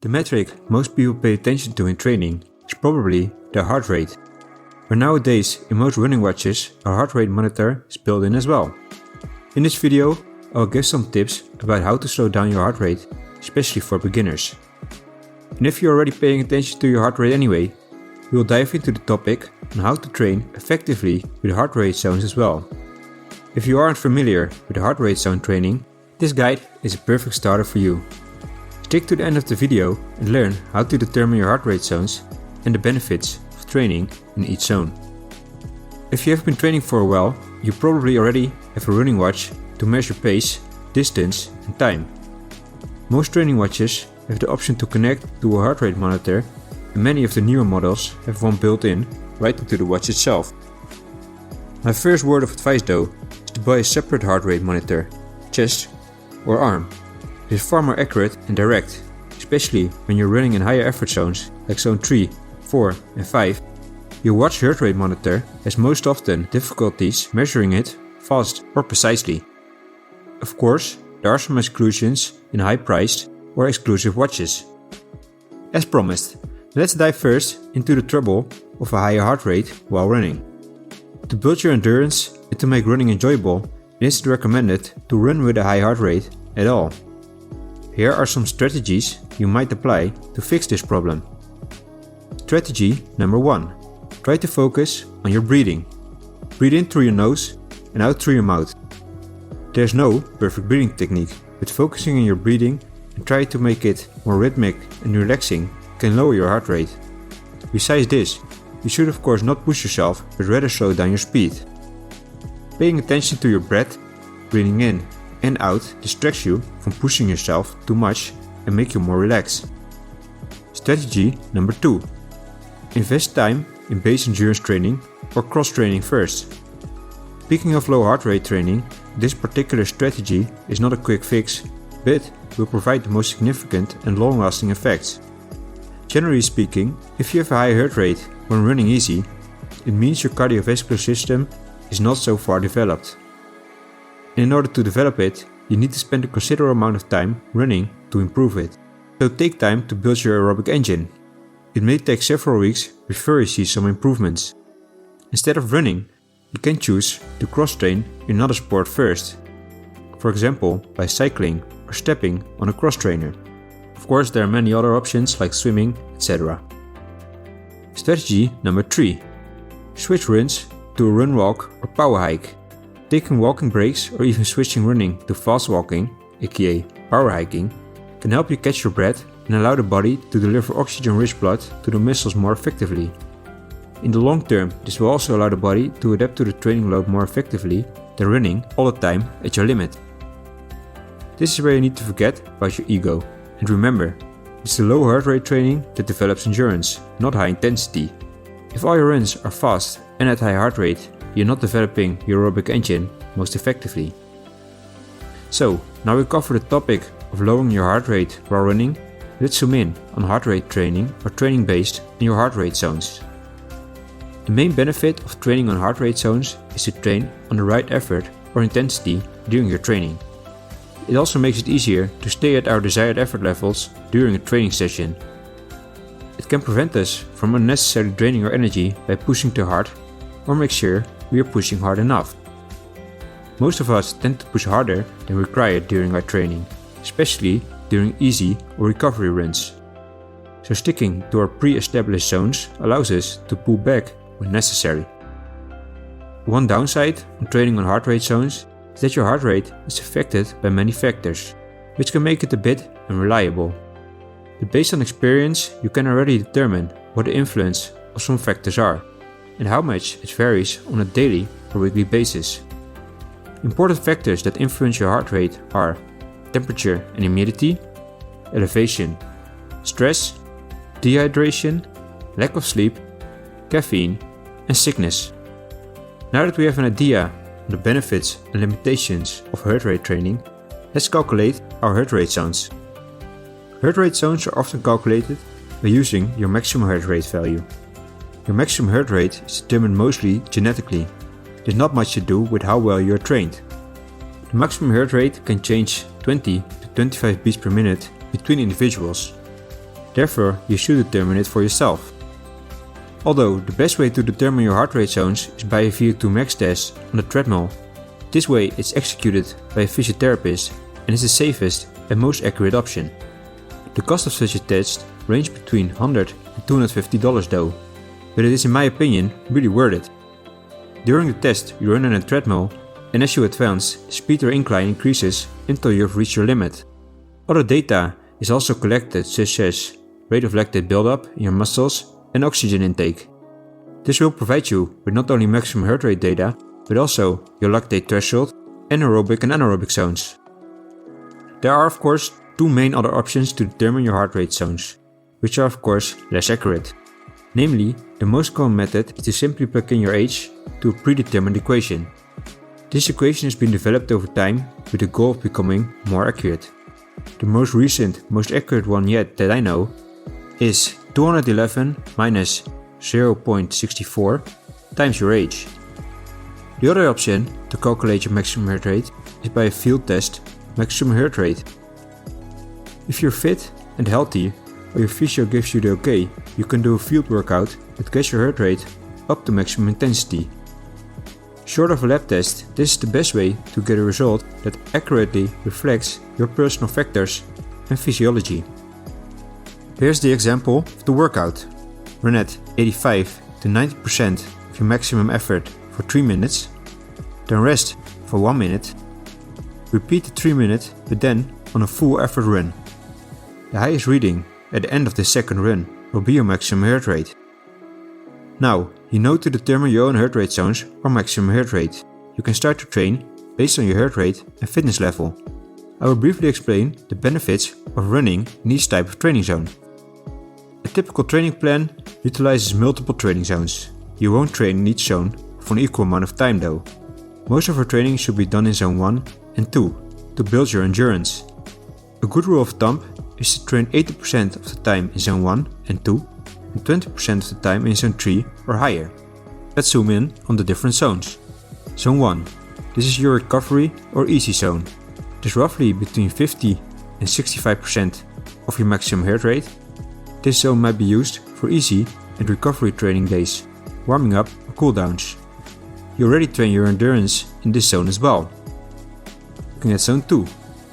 The metric most people pay attention to in training is probably their heart rate. But nowadays, in most running watches, a heart rate monitor is built in as well. In this video, I'll give some tips about how to slow down your heart rate, especially for beginners. And if you're already paying attention to your heart rate anyway, we will dive into the topic on how to train effectively with heart rate zones as well. If you aren't familiar with heart rate zone training, this guide is a perfect starter for you. Stick to the end of the video and learn how to determine your heart rate zones and the benefits of training in each zone. If you have been training for a while, you probably already have a running watch to measure pace, distance and time. Most training watches have the option to connect to a heart rate monitor, and many of the newer models have one built in right into the watch itself. My first word of advice though is to buy a separate heart rate monitor, chest or arm. It is far more accurate and direct, especially when you're running in higher effort zones like zone 3, 4 and 5. Your watch heart rate monitor has most often difficulties measuring it fast or precisely. Of course, there are some exclusions in high-priced or exclusive watches. As promised, let's dive first into the trouble of a higher heart rate while running. To build your endurance and to make running enjoyable, it isn't recommended to run with a high heart rate at all. Here are some strategies you might apply to fix this problem. Strategy number 1. Try to focus on your breathing. Breathe in through your nose and out through your mouth. There's no perfect breathing technique, but focusing on your breathing and try to make it more rhythmic and relaxing can lower your heart rate. Besides this, you should of course not push yourself, but rather slow down your speed. Paying attention to your breath, breathing in and out distracts you from pushing yourself too much and make you more relaxed. Strategy number 2. Invest time in base endurance training or cross training first. Speaking of low heart rate training, this particular strategy is not a quick fix, but will provide the most significant and long-lasting effects. Generally speaking, if you have a high heart rate when running easy, it means your cardiovascular system is not so far developed. In order to develop it, you need to spend a considerable amount of time running to improve it. So take time to build your aerobic engine. It may take several weeks before you see some improvements. Instead of running, you can choose to cross-train in another sport first. For example, by cycling or stepping on a cross-trainer. Of course, there are many other options like swimming, etc. Strategy number 3. Switch runs to a run walk or power hike. Taking walking breaks or even switching running to fast walking, aka power hiking, can help you catch your breath and allow the body to deliver oxygen-rich blood to the muscles more effectively. In the long term, this will also allow the body to adapt to the training load more effectively than running all the time at your limit. This is where you need to forget about your ego. And remember, it's the low heart rate training that develops endurance, not high intensity. If all your runs are fast and at high heart rate, you're not developing your aerobic engine most effectively. So, now we cover the topic of lowering your heart rate while running. Let's zoom in on heart rate training or training based on your heart rate zones. The main benefit of training on heart rate zones is to train on the right effort or intensity during your training. It also makes it easier to stay at our desired effort levels during a training session. It can prevent us from unnecessarily draining our energy by pushing too hard, or make sure we are pushing hard enough. Most of us tend to push harder than required during our training, especially during easy or recovery runs. So sticking to our pre-established zones allows us to pull back when necessary. One downside on training on heart rate zones is that your heart rate is affected by many factors, which can make it a bit unreliable. But based on experience, you can already determine what the influence of some factors are, and how much it varies on a daily or weekly basis. Important factors that influence your heart rate are temperature and humidity, elevation, stress, dehydration, lack of sleep, caffeine, and sickness. Now that we have an idea on the benefits and limitations of heart rate training, let's calculate our heart rate zones. Heart rate zones are often calculated by using your maximum heart rate value. Your maximum heart rate is determined mostly genetically. There's not much to do with how well you are trained. The maximum heart rate can change 20 to 25 beats per minute between individuals. Therefore, you should determine it for yourself. Although the best way to determine your heart rate zones is by a VO2 max test on the treadmill. This way it's executed by a physiotherapist and is the safest and most accurate option. The cost of such a test range between $100 and $250 though, but it is in my opinion really worth it. During the test you run on a treadmill, and as you advance, speed or incline increases until you have reached your limit. Other data is also collected, such as rate of lactate buildup in your muscles and oxygen intake. This will provide you with not only maximum heart rate data, but also your lactate threshold and aerobic and anaerobic zones. There are of course two main other options to determine your heart rate zones, which are of course less accurate. Namely, the most common method is to simply plug in your age to a predetermined equation. This equation has been developed over time with the goal of becoming more accurate. The most recent, most accurate one yet that I know is 211 minus 0.64 times your age. The other option to calculate your maximum heart rate is by a field test maximum heart rate. If you're fit and healthy, or your physio gives you the okay, you can do a field workout that gets your heart rate up to maximum intensity. Short of a lab test, this is the best way to get a result that accurately reflects your personal factors and physiology. Here's the example of the workout. Run at 85 to 90% of your maximum effort for 3 minutes, then rest for 1 minute. Repeat the 3 minutes, but then on a full effort run. The highest reading at the end of the second run will be your maximum heart rate. Now, you know to determine your own heart rate zones or maximum heart rate. You can start to train based on your heart rate and fitness level. I will briefly explain the benefits of running in each type of training zone. A typical training plan utilizes multiple training zones. You won't train in each zone for an equal amount of time though. Most of our training should be done in zone 1 and 2 to build your endurance. A good rule of thumb is to train 80% of the time in zone 1 and 2 and 20% of the time in zone 3 or higher. Let's zoom in on the different zones. Zone 1. This is your recovery or easy zone. It is roughly between 50 and 65% of your maximum heart rate. This zone might be used for easy and recovery training days, warming up or cooldowns. You already train your endurance in this zone as well. Looking at zone 2,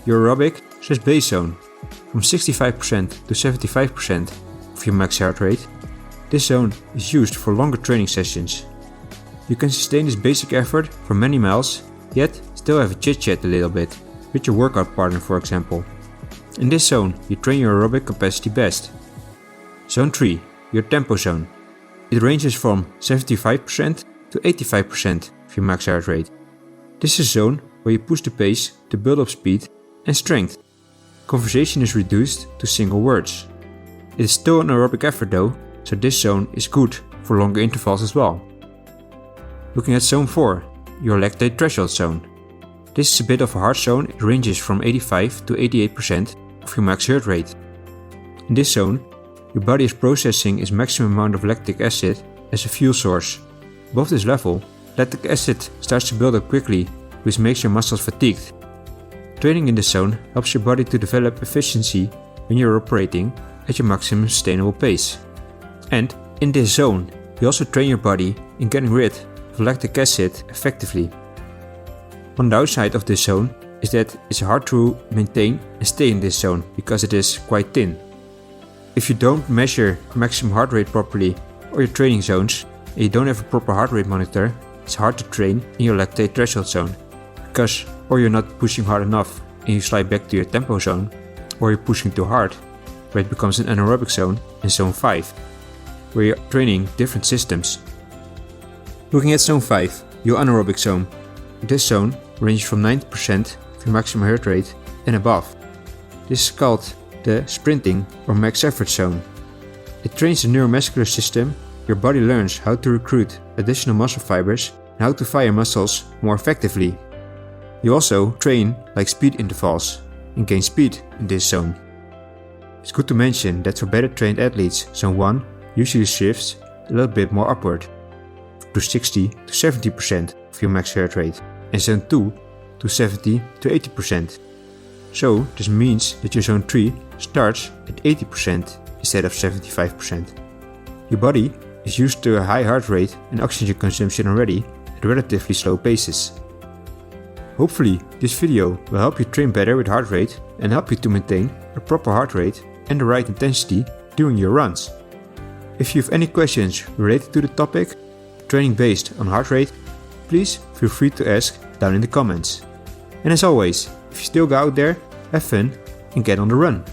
your aerobic/base zone, from 65% to 75% of your max heart rate. This zone is used for longer training sessions. You can sustain this basic effort for many miles, yet still have a chit-chat a little bit, with your workout partner for example. In this zone, you train your aerobic capacity best. Zone 3, your tempo zone. It ranges from 75% to 85% of your max heart rate. This is a zone where you push the pace to build up speed and strength. Conversation is reduced to single words. It is still an aerobic effort though, so this zone is good for longer intervals as well. Looking at zone 4, your lactate threshold zone. This is a bit of a hard zone. It ranges from 85 to 88% of your max heart rate. In this zone, your body is processing its maximum amount of lactic acid as a fuel source. Above this level, lactic acid starts to build up quickly, which makes your muscles fatigued. Training in this zone helps your body to develop efficiency when you're operating at your maximum sustainable pace. And in this zone, you also train your body in getting rid of lactic acid effectively. One downside of this zone is that it's hard to maintain and stay in this zone because it is quite thin. If you don't measure maximum heart rate properly or your training zones and you don't have a proper heart rate monitor, it's hard to train in your lactate threshold zone because or you're not pushing hard enough and you slide back to your tempo zone, or you're pushing too hard where it becomes an anaerobic zone in zone 5 where you're training different systems. Looking at zone 5, your anaerobic zone. This zone ranges from 90% of your maximum heart rate and above. This is called the sprinting or max effort zone. It trains the neuromuscular system. Your body learns how to recruit additional muscle fibers and how to fire muscles more effectively. You also train like speed intervals and gain speed in this zone. It's good to mention that for better trained athletes, zone 1 usually shifts a little bit more upward to 60 to 70% of your max heart rate and zone 2 to 70 to 80%. So this means that your zone 3 starts at 80% instead of 75%. Your body is used to a high heart rate and oxygen consumption already at relatively slow paces. Hopefully this video will help you train better with heart rate and help you to maintain a proper heart rate and the right intensity during your runs. If you have any questions related to the topic, training based on heart rate, please feel free to ask down in the comments. And as always, if you still go out there, have fun and get on the run.